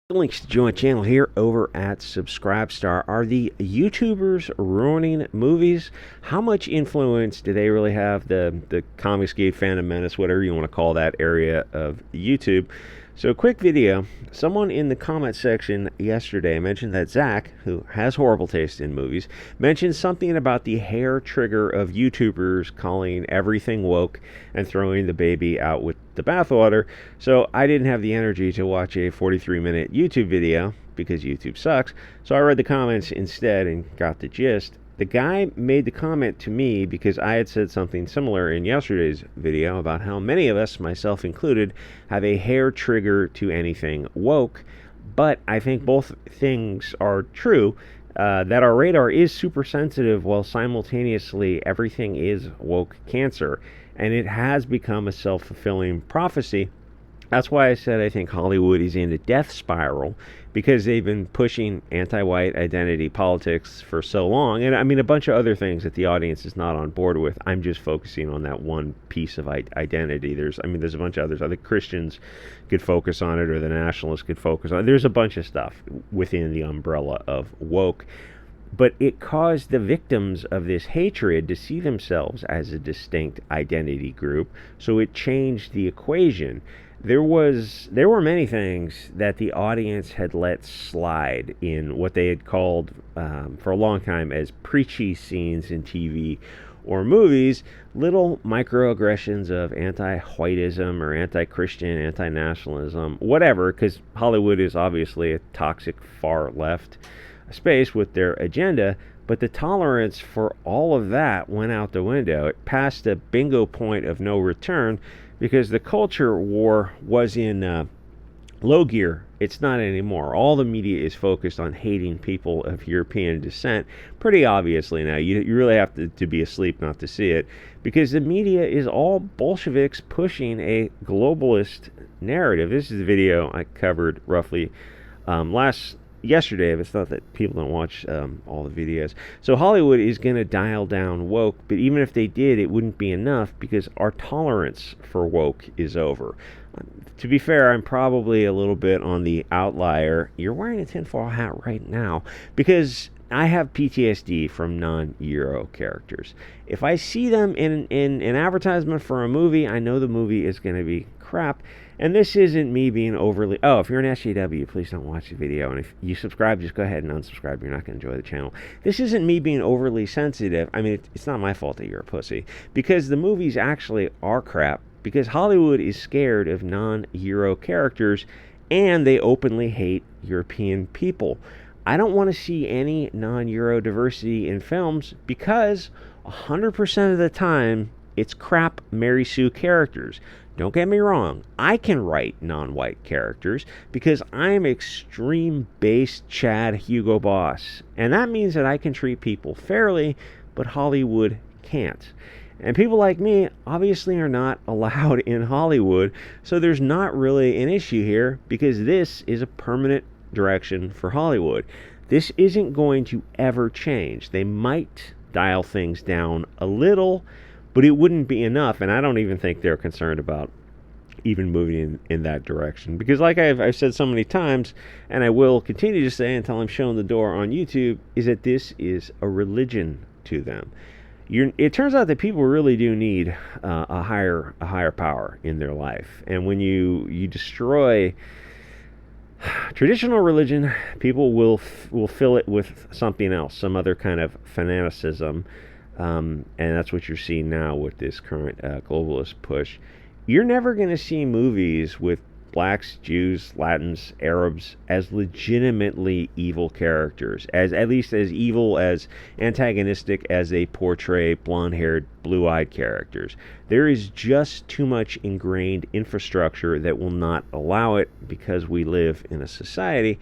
Links to join the channel here over at SubScribeStar. Are the YouTubers ruining movies? How much influence do they really have? The Comicsgate, Phantom Menace, whatever you want to call that area of YouTube. So, quick video. Someone in the comment section yesterday mentioned that Zach, who has horrible taste in movies, mentioned something about the hair trigger of YouTubers calling everything woke and throwing the baby out with the bathwater. So I didn't have the energy to watch a 43-minute YouTube video because YouTube sucks. So I read the comments instead and got the gist. The guy made the comment to me because I had said something similar in yesterday's video about how many of us, myself included, have a hair trigger to anything woke. But I think both things are true. That our radar is super sensitive while simultaneously everything is woke cancer. And it has become a self-fulfilling prophecy. That's why I said I think Hollywood is in a death spiral, because they've been pushing anti-white identity politics for so long. And I mean, a bunch of other things that the audience is not on board with. I'm just focusing on that one piece of identity. There's a bunch of others. I think Christians could focus on it, or the nationalists could focus on it. There's a bunch of stuff within the umbrella of woke. But it caused the victims of this hatred to see themselves as a distinct identity group. So it changed the equation. There were many things that the audience had let slide in what they had called for a long time as preachy scenes in TV or movies, little microaggressions of anti-whiteism or anti-Christian, anti-nationalism, whatever, because Hollywood is obviously a toxic far left space with their agenda. But the tolerance for all of that went out the window. It passed a bingo point of no return because the culture war was in low gear. It's not anymore. All the media is focused on hating people of European descent. Pretty obviously now. You really have to be asleep not to see it, because the media is all Bolsheviks pushing a globalist narrative. This is the video I covered roughly yesterday, but it's not that people don't watch all the videos. So Hollywood is going to dial down woke, but even if they did, it wouldn't be enough because our tolerance for woke is over. To be fair, I'm probably a little bit on the outlier. You're wearing a tinfoil hat right now because I have PTSD from non-Euro characters. If I see them in an advertisement for a movie, I know the movie is going to be crap. And this isn't me being overly... Oh, if you're an SJW, please don't watch the video. And if you subscribe, just go ahead and unsubscribe. You're not going to enjoy the channel. This isn't me being overly sensitive. I mean, it's not my fault that you're a pussy. Because the movies actually are crap. Because Hollywood is scared of non-Euro characters. And they openly hate European people. I don't want to see any non-Euro diversity in films because 100% of the time, it's crap Mary Sue characters. Don't get me wrong, I can write non-white characters because I'm extreme base Chad Hugo Boss. And that means that I can treat people fairly, but Hollywood can't. And people like me obviously are not allowed in Hollywood, so there's not really an issue here because this is a permanent direction for Hollywood. This isn't going to ever change. They might dial things down a little, but it wouldn't be enough, and I don't even think they're concerned about even moving in that direction. Because like I've said so many times, and I will continue to say until I'm shown the door on YouTube, is that this is a religion to them. It turns out that people really do need a higher power in their life. And when you destroy traditional religion, people will fill it with something else, some other kind of fanaticism. And that's what you're seeing now with this current globalist push. You're never going to see movies with blacks, Jews, Latins, Arabs as legitimately evil characters, as at least as evil, as antagonistic as they portray blonde-haired, blue-eyed characters. There is just too much ingrained infrastructure that will not allow it because we live in a society.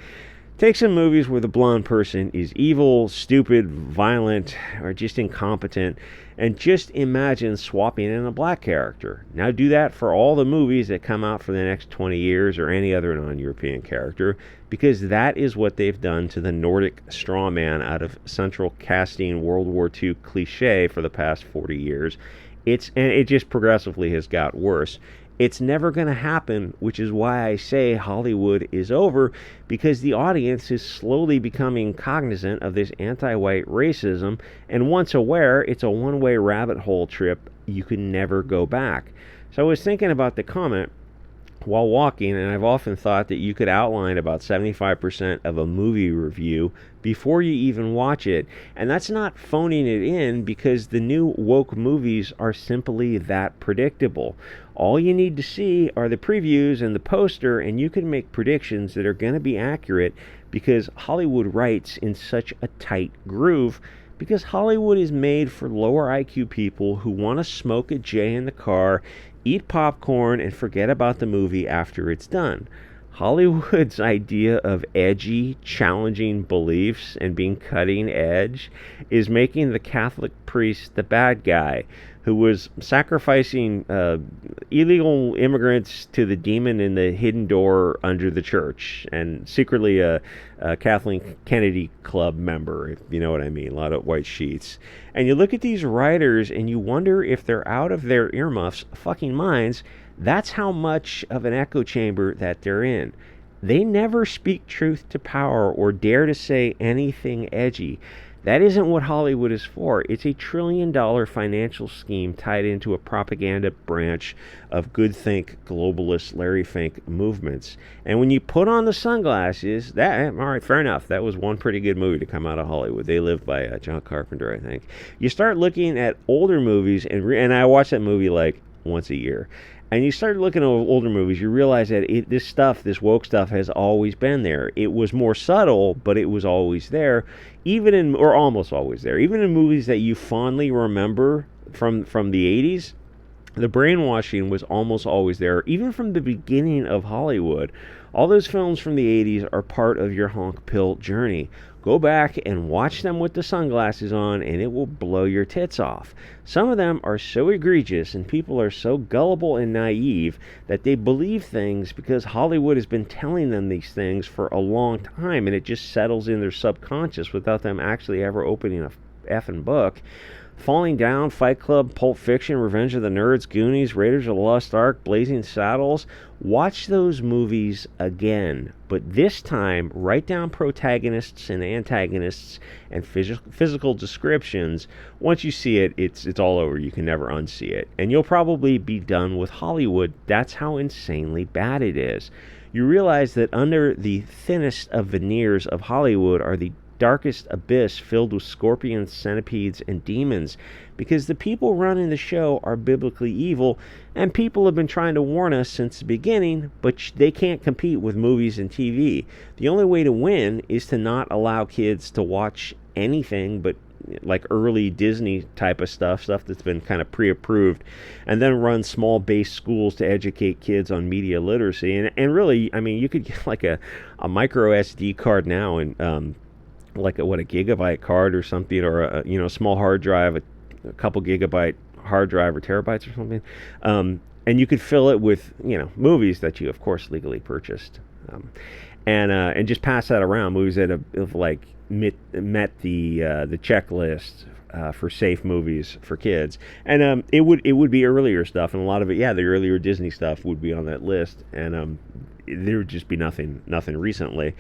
Take some movies where the blonde person is evil, stupid, violent, or just incompetent, and just imagine swapping in a black character. Now do that for all the movies that come out for the next 20 years or any other non-European character, because that is what they've done to the Nordic straw man out of central casting World War II cliche for the past 40 years. And it just progressively has got worse. It's never going to happen, which is why I say Hollywood is over, because the audience is slowly becoming cognizant of this anti-white racism, and once aware, it's a one-way rabbit hole trip. You can never go back. So I was thinking about the comment while walking, and I've often thought that you could outline about 75% of a movie review before you even watch it. And that's not phoning it in, because the new woke movies are simply that predictable. All you need to see are the previews and the poster, and you can make predictions that are going to be accurate, because Hollywood writes in such a tight groove. Because Hollywood is made for lower IQ people who want to smoke a J in the car, eat popcorn, and forget about the movie after it's done. Hollywood's idea of edgy, challenging beliefs and being cutting edge is making the Catholic priest the bad guy who was sacrificing illegal immigrants to the demon in the hidden door under the church, and secretly a Kathleen Kennedy Club member, if you know what I mean. A lot of white sheets. And you look at these writers and you wonder if they're out of their earmuffs fucking minds. That's how much of an echo chamber that they're in. They never speak truth to power or dare to say anything edgy. That isn't what Hollywood is for. It's a $1 trillion financial scheme tied into a propaganda branch of good think globalist Larry Fink movements. And when you put on the sunglasses, all right, fair enough. That was one pretty good movie to come out of Hollywood. They Live by John Carpenter, I think. You start looking at older movies, and I watch that movie like once a year. And you start looking at older movies, you realize that this woke stuff has always been there. It was more subtle, but it was always there, or almost always there. Even in movies that you fondly remember from the 80s, the brainwashing was almost always there, even from the beginning of Hollywood. All those films from the 80s are part of your honk pill journey. Go back and watch them with the sunglasses on, and it will blow your tits off. Some of them are so egregious, and people are so gullible and naive that they believe things because Hollywood has been telling them these things for a long time, and it just settles in their subconscious without them actually ever opening a effing book. Falling Down, Fight Club, Pulp Fiction, Revenge of the Nerds, Goonies, Raiders of the Lost Ark, Blazing Saddles. Watch those movies again, but this time write down protagonists and antagonists and physical descriptions. Once you see it, it's all over. You can never unsee it, and you'll probably be done with Hollywood. That's how insanely bad it is. You realize that under the thinnest of veneers of Hollywood are the darkest abyss filled with scorpions, centipedes, and demons, because the people running the show are biblically evil, and people have been trying to warn us since the beginning, but they can't compete with movies and TV. The only way to win is to not allow kids to watch anything but like early Disney type of stuff that's been kind of pre-approved, and then run small base schools to educate kids on media literacy. And really, I mean, you could get like a micro SD card now, and like a gigabyte card or something, or a small hard drive, a couple gigabyte hard drive or terabytes or something, and you could fill it with movies that you of course legally purchased, and just pass that around, movies that have like met the checklist for safe movies for kids. And it would be earlier stuff, and a lot of it, the earlier Disney stuff would be on that list, and there would just be nothing recently.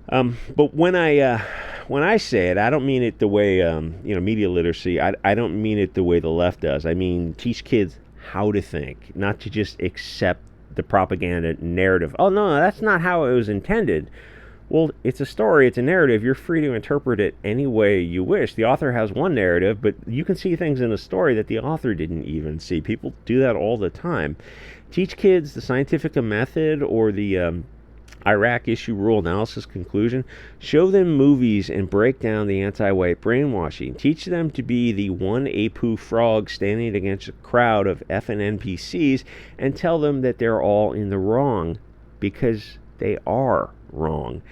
But when I say it, I don't mean it the way media literacy. I don't mean it the way the left does. I mean teach kids how to think, not to just accept the propaganda narrative. Oh no, that's not how it was intended. Well, it's a story, it's a narrative. You're free to interpret it any way you wish. The author has one narrative, but you can see things in a story that the author didn't even see. People do that all the time. Teach kids the scientific method or the Iraq issue rule analysis conclusion. Show them movies and break down the anti-white brainwashing. Teach them to be the one Apu frog standing against a crowd of effing NPCs, and tell them that they're all in the wrong, because they are wrong.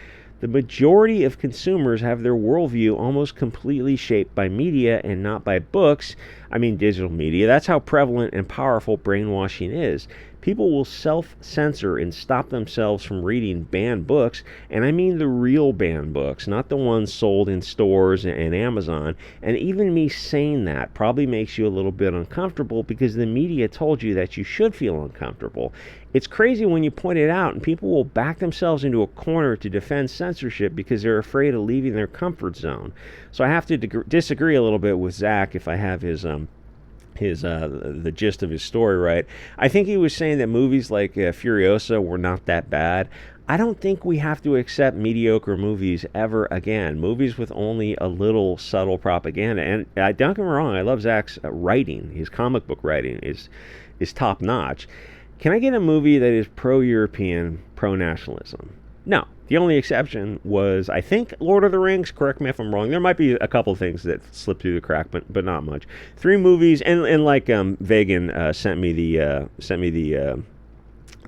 The majority of consumers have their worldview almost completely shaped by media and not by books. I mean digital media. That's how prevalent and powerful brainwashing is. People will self-censor and stop themselves from reading banned books, and I mean the real banned books, not the ones sold in stores and Amazon. And even me saying that probably makes you a little bit uncomfortable because the media told you that you should feel uncomfortable. It's crazy when you point it out, and people will back themselves into a corner to defend censorship because they're afraid of leaving their comfort zone. So I have to disagree a little bit with Zach if I have the gist of his story right. I think he was saying that movies like Furiosa were not that bad. I don't think we have to accept mediocre movies ever again. Movies with only a little subtle propaganda. And don't get me wrong, I love Zach's writing. His comic book writing is top notch. Can I get a movie that is pro-European, pro-nationalism? No. The only exception was, I think, Lord of the Rings. Correct me if I'm wrong. There might be a couple things that slipped through the crack, but not much. 3 movies, and like Vegan sent me the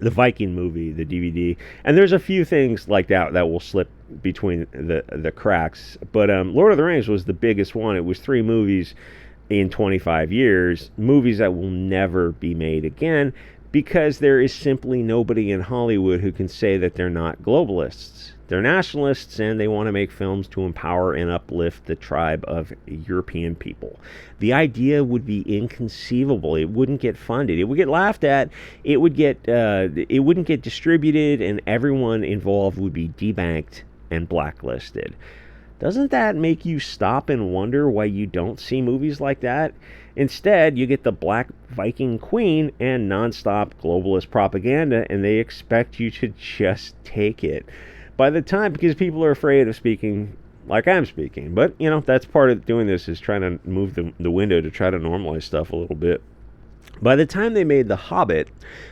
Viking movie, the DVD, and there's a few things like that will slip between the cracks. But Lord of the Rings was the biggest one. It was 3 movies in 25 years, movies that will never be made again, because there is simply nobody in Hollywood who can say that they're not globalists. They're nationalists, and they want to make films to empower and uplift the tribe of European people. The idea would be inconceivable. It wouldn't get funded. It would get laughed at. It wouldn't get distributed, and everyone involved would be debanked and blacklisted. Doesn't that make you stop and wonder why you don't see movies like that? Instead, you get the Black Viking Queen and nonstop globalist propaganda, and they expect you to just take it. By the time, because people are afraid of speaking like I'm speaking. But, that's part of doing this, is trying to move the window to try to normalize stuff a little bit. By the time they made The Hobbit,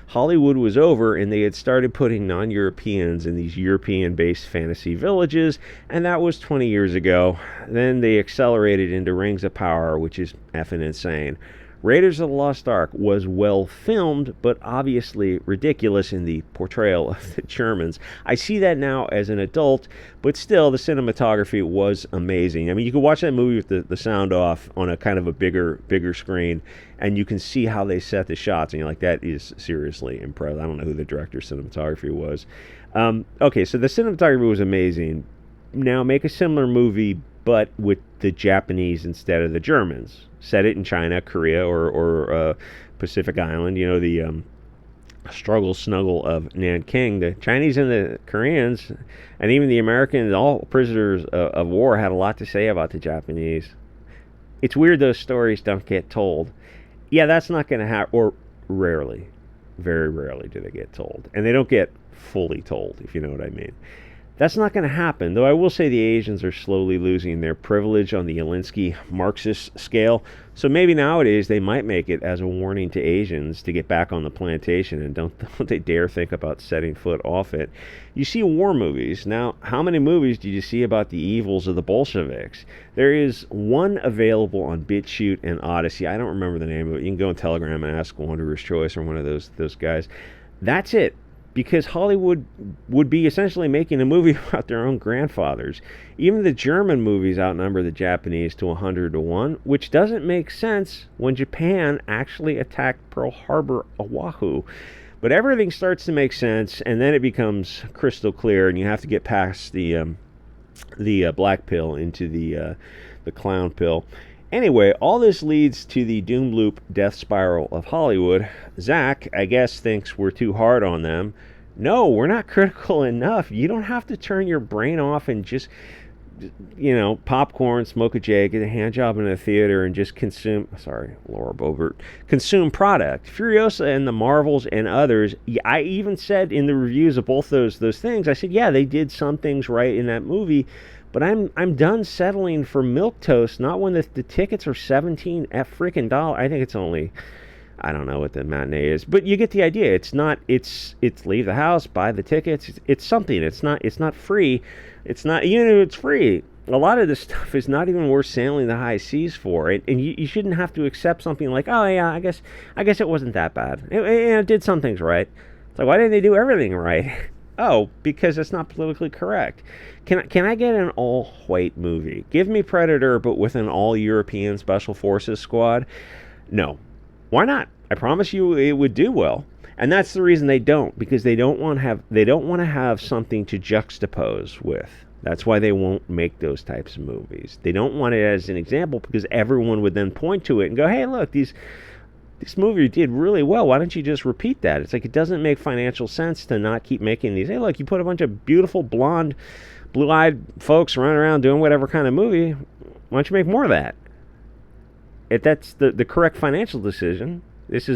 Hollywood was over, and they had started putting non-Europeans in these European-based fantasy villages, and that was 20 years ago. Then they accelerated into Rings of Power, which is effing insane. Raiders of the Lost Ark was well filmed, but obviously ridiculous in the portrayal of the Germans. I see that now as an adult, but still, the cinematography was amazing. I mean, you could watch that movie with the sound off on a kind of a bigger screen, and you can see how they set the shots, and you're like, that is seriously impressive. I don't know who the director of cinematography was. Okay, so the cinematography was amazing. Now, make a similar movie, but with the Japanese instead of the Germans. Set it in China, Korea, or Pacific Island. The struggle snuggle of Nanking. The Chinese and the Koreans, and even the Americans, all prisoners of war, had a lot to say about the Japanese. It's weird those stories don't get told. Yeah, that's not going to happen, or rarely. Very rarely do they get told. And they don't get fully told, if you know what I mean. That's not going to happen, though I will say the Asians are slowly losing their privilege on the Alinsky Marxist scale. So maybe nowadays they might make it as a warning to Asians to get back on the plantation, and don't they dare think about setting foot off it. You see war movies. Now, how many movies did you see about the evils of the Bolsheviks? There is one available on BitChute and Odyssey. I don't remember the name of it. You can go on Telegram and ask Wanderer's Choice or one of those guys. That's it. Because Hollywood would be essentially making a movie about their own grandfathers. Even the German movies outnumber the Japanese to 100 to 1, which doesn't make sense when Japan actually attacked Pearl Harbor, Oahu. But everything starts to make sense, and then it becomes crystal clear, and you have to get past the black pill into the clown pill. Anyway, all this leads to the doom loop death spiral of Hollywood. Zach, I guess, thinks we're too hard on them. No, we're not critical enough. You don't have to turn your brain off and just, popcorn, smoke a J, get a hand job in a theater, and just consume product. Furiosa and the Marvels and others, I even said in the reviews of both those things, I said, yeah, they did some things right in that movie, but I'm done settling for milquetoast, not when the tickets are $17 freaking dollars. I think it's only, I don't know what the matinee is, but you get the idea. It's leave the house, buy the tickets. It's something. It's not free. It's not, even if it's free, a lot of this stuff is not even worth sailing the high seas for. And you shouldn't have to accept something like, oh yeah, I guess it wasn't that bad. It did some things right. It's like, why didn't they do everything right? Oh, because it's not politically correct. Can I get an all-white movie? Give me Predator, but with an all-European Special Forces squad? No. Why not? I promise you it would do well. And that's the reason they don't, because they don't want to have something to juxtapose with. That's why they won't make those types of movies. They don't want it as an example, because everyone would then point to it and go, hey, look, this movie did really well. Why don't you just repeat that? It's like, it doesn't make financial sense to not keep making these. Hey, look, you put a bunch of beautiful, blonde, blue-eyed folks running around doing whatever kind of movie. Why don't you make more of that? If that's the correct financial decision, that's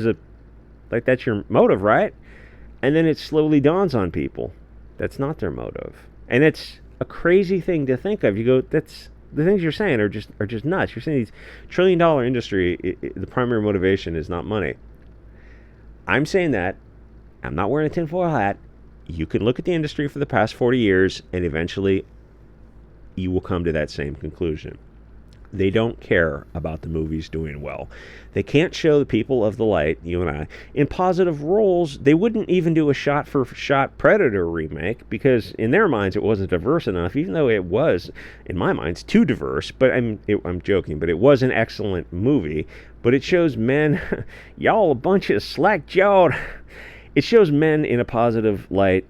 your motive, right? And then it slowly dawns on people that's not their motive. And it's a crazy thing to think of. You go, that's the things you're saying are just nuts. You're saying these $1 trillion industry, the primary motivation is not money. I'm saying that. I'm not wearing a tinfoil hat. You can look at the industry for the past 40 years, and eventually you will come to that same conclusion. They don't care about the movies doing well. They can't show the people of the light, you and I, in positive roles. They wouldn't even do a shot-for-shot Predator remake, because in their minds it wasn't diverse enough, even though it was, in my mind, too diverse. But I'm joking, but it was an excellent movie. But it shows men, y'all a bunch of slack-jawed. It shows men in a positive light.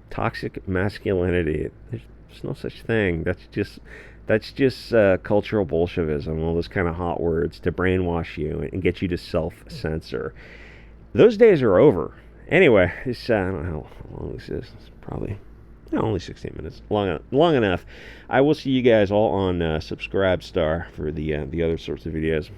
Toxic masculinity. There's no such thing. That's just cultural Bolshevism, all those kind of hot words to brainwash you and get you to self-censor. Those days are over. Anyway, I don't know how long this is. It's probably only 16 minutes. Long enough. I will see you guys all on SubScribeStar for the other sorts of videos.